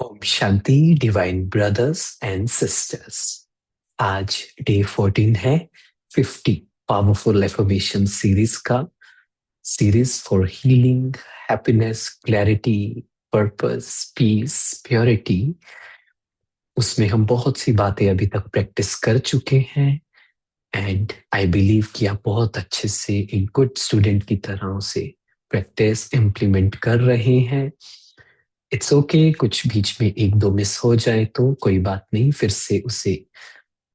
Om Shanti divine brothers and sisters. आज day 14 है 50 powerful affirmation series का। Series for healing, happiness, clarity, purpose, peace, purity. उसमें हम बहुत सी बातें अभी तक प्रैक्टिस कर चुके हैं एंड आई बिलीव कि आप बहुत अच्छे से एक गुड स्टूडेंट की तरह से प्रैक्टिस इम्प्लीमेंट कर रहे हैं। इट्स ओके, कुछ बीच में एक दो मिस हो जाए तो कोई बात नहीं, फिर से उसे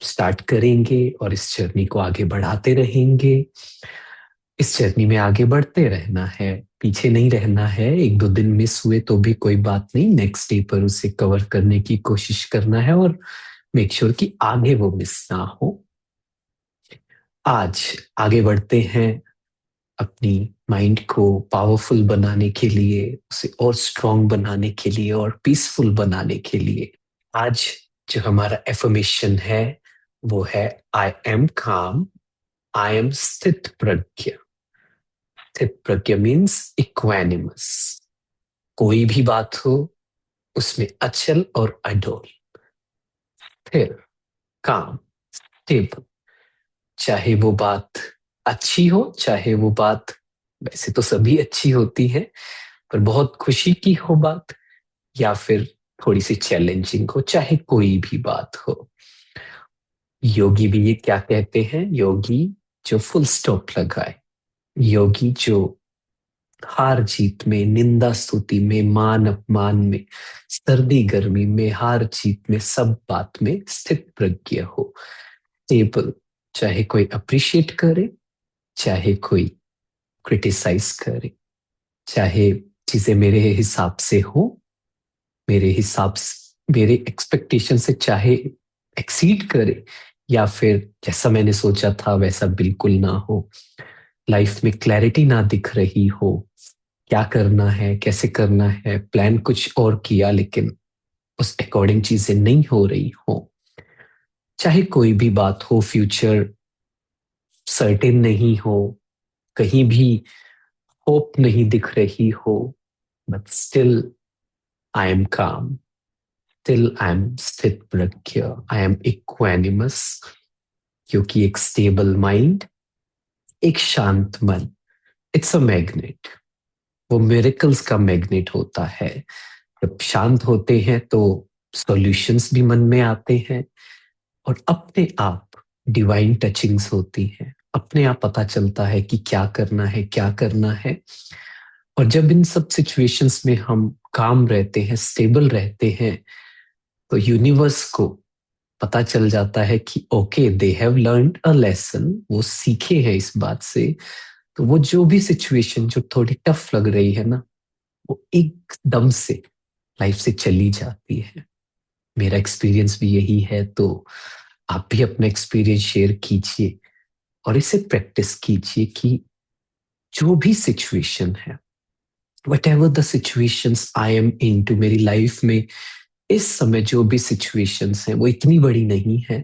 स्टार्ट करेंगे और इस जर्नी को आगे बढ़ाते रहेंगे। इस जर्नी में आगे बढ़ते रहना है, पीछे नहीं रहना है। एक दो दिन मिस हुए तो भी कोई बात नहीं, नेक्स्ट डे पर उसे कवर करने की कोशिश करना है और मेक श्योर कि आगे वो मिस ना हो। आज आगे बढ़ते हैं अपनी माइंड को पावरफुल बनाने के लिए, उसे और स्ट्रांग बनाने के लिए और पीसफुल बनाने के लिए। आज जो हमारा एफर्मेशन है वो है आई एम काम, आई एम स्थित प्रज्ञ। स्थित प्रज्ञ मीन्स इक्वानिमस। कोई भी बात हो उसमें अचल और अडोल, फिर काम, स्टेबल। चाहे वो बात अच्छी हो, चाहे वो बात, वैसे तो सभी अच्छी होती है, पर बहुत खुशी की हो बात, या फिर थोड़ी सी चैलेंजिंग हो, चाहे कोई भी बात हो। योगी भी ये क्या कहते हैं? योगी जो फुल स्टॉप लगाए, योगी जो हार जीत में, निंदा स्तुति में, मान अपमान में, सर्दी गर्मी में, हार जीत में, सब बात में स्थित प्रज्ञ हो, स्टेबल। चाहे कोई अप्रिशिएट करे, चाहे कोई क्रिटिसाइज करे, चाहे चीजें मेरे हिसाब से हो, मेरे हिसाब से, मेरे एक्सपेक्टेशन से चाहे एक्सीड करे, या फिर जैसा मैंने सोचा था वैसा बिल्कुल ना हो, लाइफ में क्लैरिटी ना दिख रही हो, क्या करना है, कैसे करना है, प्लान कुछ और किया लेकिन उस अकॉर्डिंग चीजें नहीं हो रही हो। चाहे कोई भी बात हो, फ्यूचर सर्टेन नहीं हो, कहीं भी होप नहीं दिख रही हो, बट स्टिल आई एम काम, स्टिल आई एम स्थित प्रज्ञ, आई एम इक्वानिमस। क्योंकि एक स्टेबल माइंड, एक शांत मन, इट्स अ मैग्नेट। वो मिरेकल्स का मैग्नेट होता है। जब शांत होते हैं तो सॉल्यूशंस भी मन में आते हैं और अपने आप डिवाइन टचिंग्स होती हैं। अपने आप पता चलता है कि क्या करना है, क्या करना है। और जब इन सब सिचुएशंस में हम काम रहते हैं, स्टेबल रहते हैं, तो यूनिवर्स को पता चल जाता है कि okay, they have learned a lesson, वो सीखे हैं इस बात से। तो वो जो भी सिचुएशन जो थोड़ी टफ लग रही है ना, वो एकदम से लाइफ से चली जाती है। मेरा एक्सपीरियंस भी यही है, तो आप भी अपना एक्सपीरियंस शेयर कीजिए और इसे प्रैक्टिस कीजिए कि जो भी सिचुएशन है, whatever the situations I am into, मेरी लाइफ में इस समय जो भी सिचुएशंस हैं वो इतनी बड़ी नहीं है।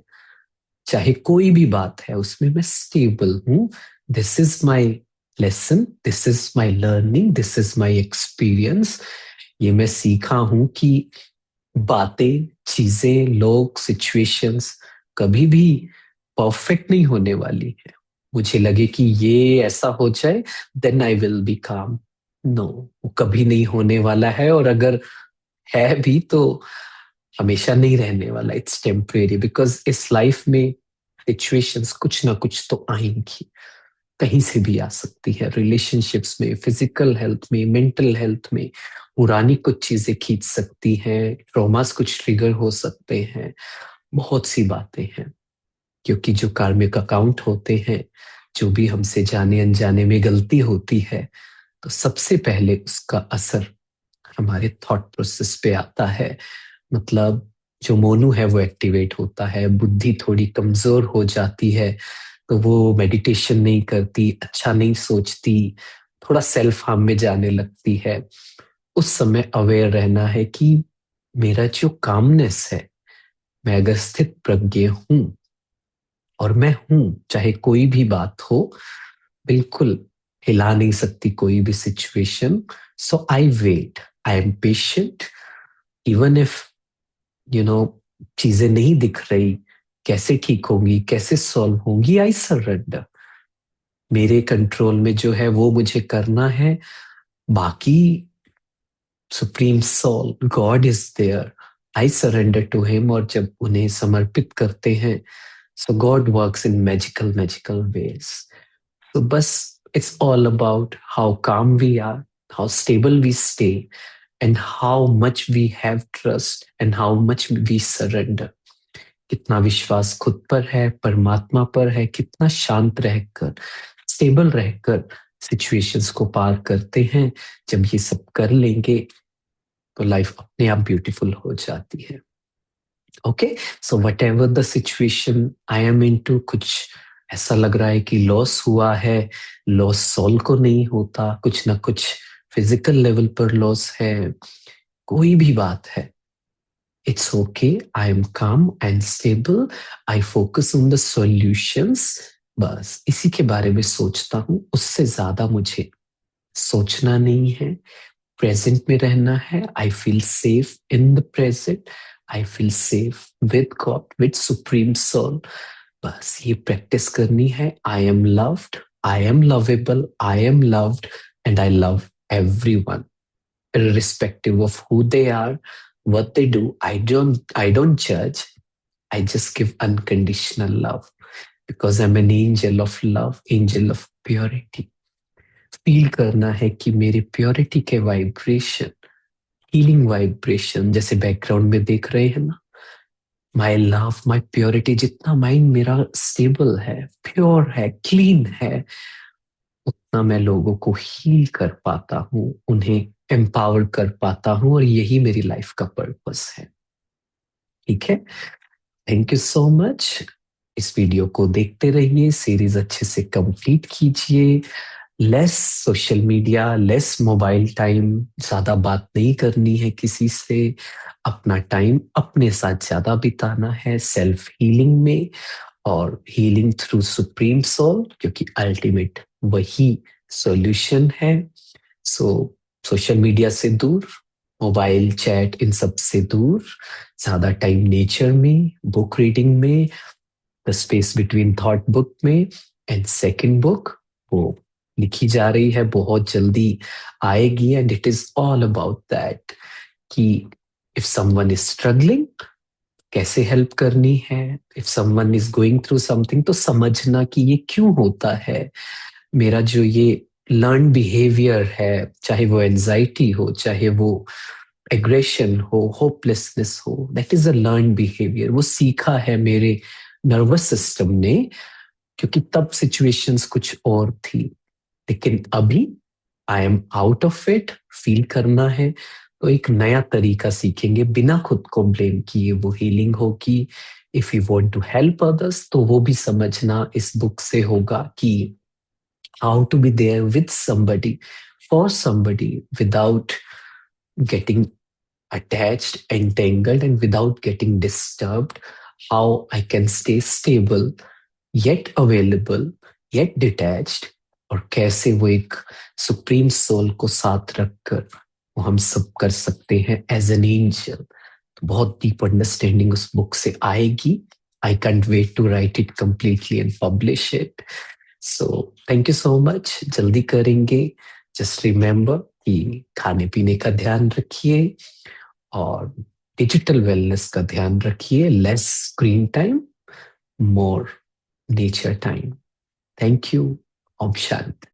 चाहे कोई भी बात है उसमें मैं स्टेबल हूं। This is my lesson, this is my learning, this is my experience. ये मैं सीखा हूं कि बातें, चीजें, लोग, सिचुएशंस कभी भी परफेक्ट नहीं होने वाली है। मुझे लगे कि ये ऐसा हो जाए देन आई विल बी काम, नो, वो कभी नहीं होने वाला है। और अगर है भी तो हमेशा नहीं रहने वाला, इट्स टेम्परेरी। बिकॉज इस लाइफ में सिचुएशंस कुछ ना कुछ तो आएंगी, कहीं से भी आ सकती है। रिलेशनशिप्स में, फिजिकल हेल्थ में, मेंटल हेल्थ में पुरानी कुछ चीजें खींच सकती हैं, ट्रॉमास कुछ ट्रिगर हो सकते हैं, बहुत सी बातें हैं। क्योंकि जो कार्मिक अकाउंट होते हैं, जो भी हमसे जाने अनजाने में गलती होती है, तो सबसे पहले उसका असर हमारे थॉट प्रोसेस पे आता है। मतलब जो मोनू है वो एक्टिवेट होता है, बुद्धि थोड़ी कमजोर हो जाती है, तो वो मेडिटेशन नहीं करती, अच्छा नहीं सोचती, थोड़ा सेल्फ हार्म में जाने लगती है। उस समय अवेयर रहना है कि मेरा जो कामनेस है, मैं अगर स्थित प्रज्ञ हूं और मैं हूं, चाहे कोई भी बात हो, बिल्कुल हिला नहीं सकती कोई भी situation. So I wait, I am patient, even if you know चीजें नहीं दिख रही, कैसे ठीक होंगी, कैसे सॉल्व होंगी, आई सरेंडर। मेरे कंट्रोल में जो है वो मुझे करना है। बाकी supreme soul God is there, I surrender to him. और जब उन्हें समर्पित करते हैं, so God works in magical magical ways. तो बस it's all about how calm we are, how stable we stay, and how much we have trust, and how much we surrender. कितना विश्वास खुद पर है, परमात्मा पर है, कितना शांत रहकर, स्टेबल रहकर सिचुएशंस को पार करते हैं। जब ये सब कर लेंगे तो लाइफ अपने आप ब्यूटीफुल हो जाती है। Okay, so whatever the situation I am into, कुछ ऐसा लग रहा है कि लॉस हुआ है, लॉस सॉल्व को नहीं होता, कुछ ना कुछ फिजिकल लेवल पर लॉस है, कोई भी बात है, इट्स ओके, आई एम काम and stable, I focus on the solutions. बस इसी के बारे में सोचता हूँ, उससे ज्यादा मुझे सोचना नहीं है। प्रेजेंट में रहना है। I feel safe in the present, I feel safe with God, with supreme soul. बस ये प्रैक्टिस करनी है। I am loved, I am lovable, I am loved, and I love everyone, irrespective of who they are, what they do. I don't judge. I just give unconditional love because I'm an angel of love, angel of purity. Feel करना है कि मेरे purity के vibration, healing vibration, जैसे background में देख रहे हैं ना, माई लव, माई प्योरिटी, जितना माइंड मेरा स्टेबल है, प्योर है, क्लीन है, उतना मैं लोगों को हील कर पाता हूँ, उन्हें एम्पावर कर पाता हूँ, और यही मेरी लाइफ का पर्पस है। ठीक है, थैंक यू सो मच। इस वीडियो को देखते रहिए, सीरीज अच्छे से कंप्लीट कीजिए। Less social media, less mobile time, ज्यादा बात नहीं करनी है किसी से, अपना टाइम अपने साथ ज्यादा बिताना है, सेल्फ हीलिंग में, और हीलिंग थ्रू सुप्रीम सोल, क्योंकि अल्टीमेट वही सॉल्यूशन है। सो सोशल मीडिया से दूर, मोबाइल चैट इन सब से दूर, ज्यादा टाइम नेचर में, बुक रीडिंग में, the space between thought book में, एंड सेकंड बुक वो लिखी जा रही है, बहुत जल्दी आएगी। And it is all about that कि इफ समवन इज स्ट्रगलिंग, कैसे हेल्प करनी है, if someone is going through something, तो समझना कि ये क्यों होता है। मेरा जो ये लर्न बिहेवियर है, चाहे वो एंजाइटी हो, चाहे वो एग्रेशन हो, होपलेसनेस हो, that is a learn behaviour. वो सीखा है मेरे नर्वस सिस्टम ने, क्योंकि तब सिचुएशंस कुछ और थी। लेकिन अभी I am out of it, feel करना है, तो एक नया तरीका सीखेंगे बिना खुद को ब्लेम किए, वो हीलिंग होगी। If you want to help others, तो वो भी समझना इस बुक से होगा कि how to be there with somebody, for somebody, without getting attached, entangled, and without getting disturbed. How I can stay stable, yet available, yet detached, और कैसे वो एक सुप्रीम सोल को साथ रखकर वो हम सब कर सकते हैं एज एन एंजल। तो बहुत डीप अंडरस्टैंडिंग उस बुक से आएगी। I can't wait to write it completely and publish it. So thank you so much, जल्दी करेंगे। जस्ट रिमेम्बर कि खाने पीने का ध्यान रखिए, और डिजिटल वेलनेस का ध्यान रखिए। Less screen time, more nature time. Thank you. Om Shanti.